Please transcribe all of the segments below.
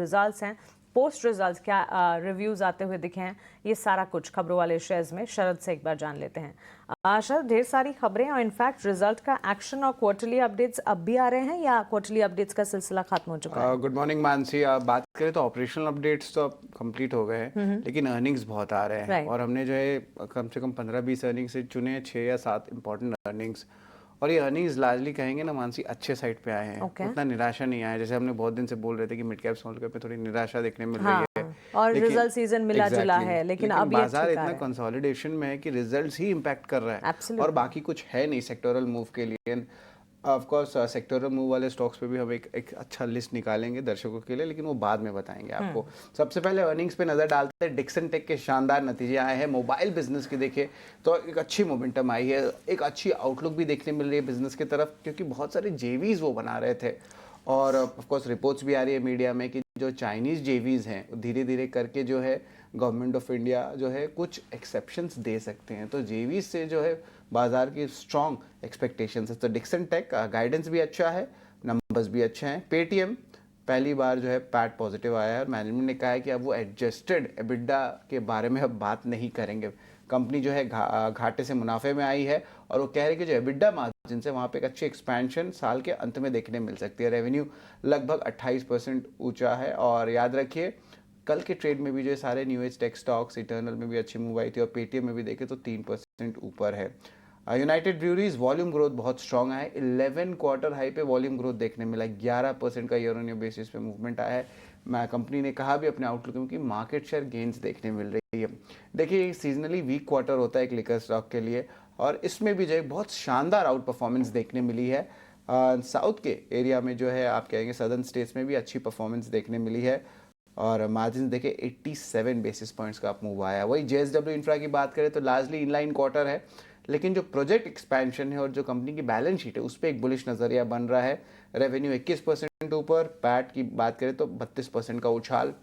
Results हैं, post results क्या reviews आते हुए दिखे हैं, ये सारा कुछ खबरों वाले शेयर्स में शरद से एक बार जान लेते हैं। शरद, ढेर सारी खबरें और इनफैक्ट रिजल्ट का एक्शन और क्वार्टरली अपडेट्स अब भी आ रहे हैं या क्वार्टरली अपडेट्स का सिलसिला खत्म हो चुका है? Good morning Mansi. बात करें तो ऑपरेशनल अपडेट्स तो अब कंप्लीट हो गए हैं, लेकिन अर्निंग्स बहुत आ रहे हैं और हमने जो है कम से कम 15-20 अर्निंग्स से चुने 6 या 7 इंपॉर्टेंट अर्निंग्स। और ये अर्निंग्स लार्जली कहेंगे ना मानसी, अच्छे साइड पे आए हैं। उतना निराशा नहीं आया, जैसे हमने बहुत दिन से बोल रहे थे कि मिड कैप स्मॉल कैप पे थोड़ी निराशा देखने मिल रही है। और रिजल्ट सीजन मिला जुला है, लेकिन अब ये बाजार इतना कंसोलिडेशन में है कि रिजल्ट्स ही इम्पैक्ट कर रहा है और बाकी कुछ है नहीं सेक्टोरल मूव के लिए। ऑफ कोर्स सेक्टोरल मूव वाले स्टॉक्स पे भी हम एक अच्छा लिस्ट निकालेंगे दर्शकों के लिए, लेकिन वो बाद में बताएंगे आपको। सबसे पहले अर्निंग्स पे नजर डालते हैं। डिक्सन टेक के शानदार नतीजे आए हैं। मोबाइल बिजनेस की देखें तो एक अच्छी मोमेंटम आई है, एक अच्छी आउटलुक भी देखने मिल रही है बिजनेस की तरफ, क्योंकि बहुत सारे जेवीज वो बना रहे थे। और ऑफ कोर्स रिपोर्ट्स भी आ रही है मीडिया में कि जो चाइनीज जेवीज हैं धीरे धीरे करके जो है गवर्नमेंट ऑफ इंडिया जो है कुछ एक्सेप्शंस दे सकते हैं, तो जेवीज से जो है बाजार की स्ट्रॉन्ग एक्सपेक्टेशंस है। तो डिक्सन टेक गाइडेंस भी अच्छा है, नंबर्स भी अच्छे हैं। पेटीएम पहली बार जो है पैट पॉजिटिव आया है और मैनेजमेंट ने कहा है कि अब वो एडजस्टेड एबिडा के बारे में अब बात नहीं करेंगे। कंपनी जो है घाटे से मुनाफे में आई है और वो कह रहे हैं कि जो एबिडा मार्जिन से वहाँ पे एक अच्छी एक्सपेंशन साल के अंत में देखने मिल सकती है। रेवेन्यू लगभग 28% ऊंचा है और याद रखिए कल के ट्रेड में भी जो सारे new age tech stocks eternal में भी अच्छी मूव आई थी और पेटीएम में भी देखे तो 3% ऊपर है। यूनाइटेड ब्रूअरीज वॉल्यूम ग्रोथ बहुत स्ट्रॉन्ग है, 11 क्वार्टर हाई पे वॉल्यूम ग्रोथ देखने मिला, 11% का ईयर ऑन ईयर बेसिस पे मूवमेंट आया है। कंपनी ने कहा भी अपने आउटलुक में कि मार्केट शेयर गेन्स देखने मिल रही है। देखिए सीजनली वीक क्वार्टर होता है एक लिकर स्टॉक के लिए और इसमें भी जो है बहुत शानदार आउट परफॉर्मेंस देखने मिली है। साउथ के एरिया में जो है आप कहेंगे सदर्न स्टेट्स में भी अच्छी परफॉर्मेंस देखने मिली है और मार्जिन देखे 87 बेसिस पॉइंट्स का आप मूव आया। वही जेएसडब्ल्यू इंफ्रा की बात करें तो लार्जली इनलाइन क्वार्टर है, लेकिन जो प्रोजेक्ट एक्सपेंशन है और जो कंपनी की बैलेंस शीट है उस पर एक बुलिश नजरिया बन रहा है। रेवेन्यू 21% ऊपर, पैट की बात करें तो 32% का उछाल।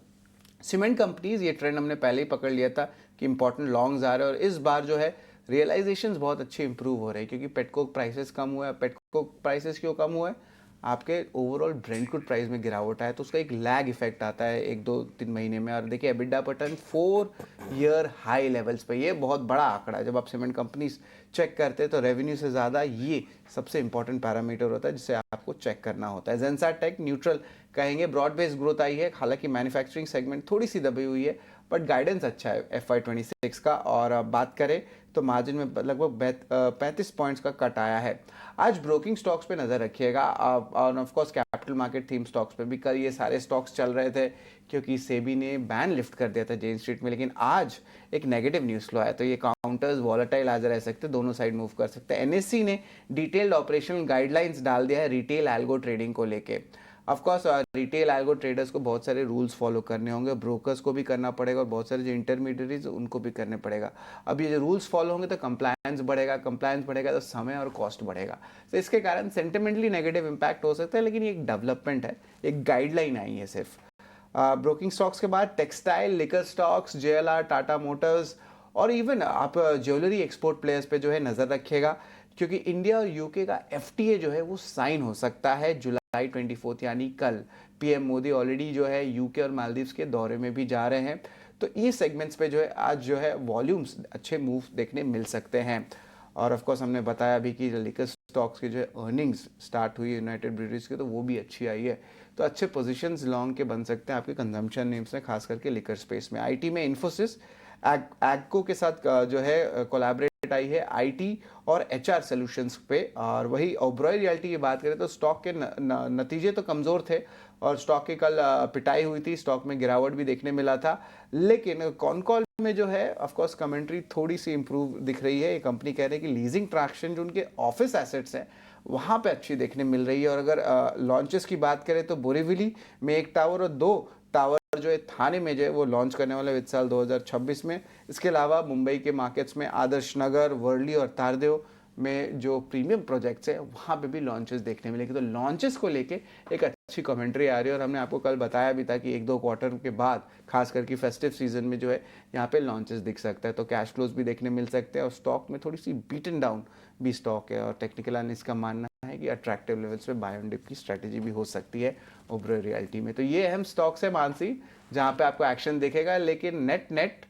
सीमेंट कंपनीज ये ट्रेंड हमने पहले ही पकड़ लिया था कि इंपॉर्टेंट लॉन्ग्स आ रहे हैं और इस बार जो है रियलाइजेशंस बहुत अच्छे इंप्रूव हो रहे हैं, क्योंकि पेटकोक प्राइसेस कम हुआ है। पेटकोक प्राइसेस क्यों कम हुआ है? आपके ओवरऑल ब्रेंट क्रूड प्राइस में गिरावट आया तो उसका एक लैग इफेक्ट आता है 1-2-3 महीने में। और देखिए एबिडा पर टन 4 ईयर हाई लेवल्स पे, ये बहुत बड़ा आंकड़ा है। जब आप सीमेंट कंपनीज चेक करते हैं तो रेवेन्यू से ज़्यादा ये सबसे इंपॉर्टेंट पैरामीटर होता है जिसे आपको चेक करना होता है। जेंसार टेक न्यूट्रल कहेंगे, ब्रॉड बेस्ड ग्रोथ आई है, हालांकि मैन्युफैक्चरिंग सेगमेंट थोड़ी सी दबी हुई है, बट गाइडेंस अच्छा है FY26 का। और बात करें तो मार्जिन में लगभग 35 पॉइंट्स का कट आया है। आज ब्रोकिंग स्टॉक्स पे नजर रखिएगा और of course capital market theme stocks पे भी। कल ये सारे स्टॉक्स चल रहे थे क्योंकि सेबी ने बैन लिफ्ट कर दिया था जेन स्ट्रीट में, लेकिन आज एक नेगेटिव न्यूज़ फ्लो आया तो ये काउंटर्स वॉलेटाइल आज रह सकते, दोनों साइड मूव कर सकते हैं। एनएससी ने डिटेल्ड ऑपरेशनल गाइडलाइंस डाल दिया है रिटेल एल्गो ट्रेडिंग को लेके। Of course retail algo traders को बहुत सारे रूल्स फॉलो करने होंगे, ब्रोकर्स को भी करना पड़ेगा और बहुत सारे जो इंटरमीडिएटरीज उनको भी करने पड़ेगा। अब ये जो रूल्स फॉलो होंगे तो कंप्लायंस बढ़ेगा तो समय और कॉस्ट बढ़ेगा। तो इसके कारण सेंटिमेंटली नेगेटिव इंपैक्ट हो सकता है, लेकिन ये एक डेवलपमेंट है, एक गाइडलाइन आई है सिर्फ। ब्रोकिंग स्टॉक्स के बाद textile, liquor stocks, JLR, Tata Motors और इवन आप ज्वेलरी एक्सपोर्ट प्लेयर्स पे जो है नज़र रखिएगा, क्योंकि इंडिया और यूके का FTA जो है वो साइन हो सकता है जुलाई 24 यानी कल। PM मोदी ऑलरेडी जो है यूके और मालदीव्स के दौरे में भी जा रहे हैं, तो ये सेगमेंट्स पे जो है आज जो है वॉल्यूम्स अच्छे मूव देखने मिल सकते हैं। और ऑफ कोर्स हमने बताया भी कि लिकर स्टॉक्स की जो है अर्निंग्स स्टार्ट हुई यूनाइटेड ब्रूअरीज की, तो वो भी अच्छी आई है, तो अच्छे पोजीशंस लॉन्ग के बन सकते हैं आपके कंजम्पशन नेम्स में, खास करके लिकर स्पेस में। IT में इन्फोसिस एग्को के साथ जो है कोलैबोरेट आई है IT और HR सॉल्यूशंस पे। और वही ओबरॉय रियल्टी की बात करें तो स्टॉक के नतीजे तो कमज़ोर थे और स्टॉक की कल पिटाई हुई थी, स्टॉक में गिरावट भी देखने मिला था, लेकिन कॉनकॉल में जो है ऑफ कोर्स कमेंट्री थोड़ी सी इंप्रूव दिख रही है। ये कंपनी कह रही है कि लीजिंग ट्रैक्शन जो उनके ऑफिस एसेट्स हैं वहाँ पे अच्छी देखने मिल रही है। और अगर लॉन्चेस की बात करें तो बोरीवली में 1 टावर और 2 टावर जो है थाने में जो है वो लॉन्च करने वाले वित्त साल 2026 में। इसके अलावा मुंबई के मार्केट्स में आदर्श नगर, वर्ली और तारदेव में जो प्रीमियम प्रोजेक्ट्स है वहाँ पे भी लॉन्चेस देखने मिलेंगे। तो लॉन्चेस को लेके एक अच्छी कमेंट्री आ रही है और हमने आपको कल बताया भी था कि 1-2 क्वार्टर के बाद खास करके फेस्टिव सीजन में जो है यहाँ पे लॉन्चेस दिख सकता है, तो कैश फ्लोज भी देखने मिल सकते हैं और स्टॉक में थोड़ी सी बीटन डाउन भी स्टॉक है और टेक्निकल एनालिस्ट का मानना है कि अट्रैक्टिव लेवल्स पे बाय ऑन डिप की स्ट्रेटेजी भी हो सकती है ओबरॉय रियल्टी में। तो ये अहम स्टॉक्स है मानसी जहाँ पे आपको एक्शन दिखेगा, लेकिन नेट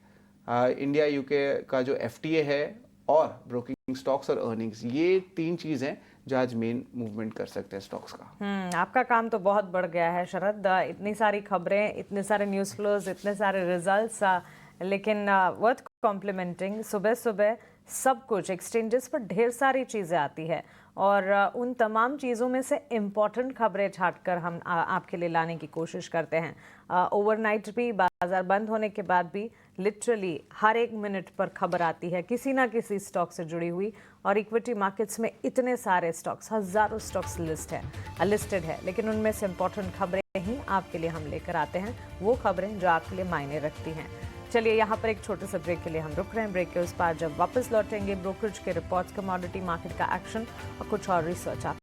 इंडिया यूके का जो एफटीए है और ब्रोकिंग स्टॉक्स और अर्निंग्स, ये 3 चीज हैं जो आज मेन मूवमेंट कर सकते हैं स्टॉक्स का। आपका काम तो बहुत बढ़ गया है शरद, इतनी सारी खबरें, इतने सारे न्यूज़ फ्लोज, इतने सारे रिजल्ट्स, लेकिन वर्थ कॉम्प्लीमेंटिंग। सुबह सुबह सब कुछ एक्सचेंजेस पर ढेर सारी चीज़ें आती है और उन तमाम चीज़ों में से इम्पॉर्टेंट खबरें छांटकर हम आपके लिए लाने की कोशिश करते हैं। ओवरनाइट भी, बाजार बंद होने के बाद भी लिटरली हर एक मिनट पर खबर आती है किसी ना किसी स्टॉक से जुड़ी हुई, और इक्विटी मार्केट्स में इतने सारे स्टॉक्स, हज़ारों स्टॉक्स लिस्टेड है, लेकिन उनमें से इम्पॉर्टेंट खबरें ही आपके लिए हम लेकर आते हैं, वो खबरें जो आपके लिए मायने रखती हैं। चलिए यहाँ पर एक छोटे से ब्रेक के लिए हम रुक रहे हैं। ब्रेक के उस पार जब वापस लौटेंगे, ब्रोकरेज के रिपोर्ट्स, कमोडिटी मार्केट का एक्शन और कुछ और रिसर्च आप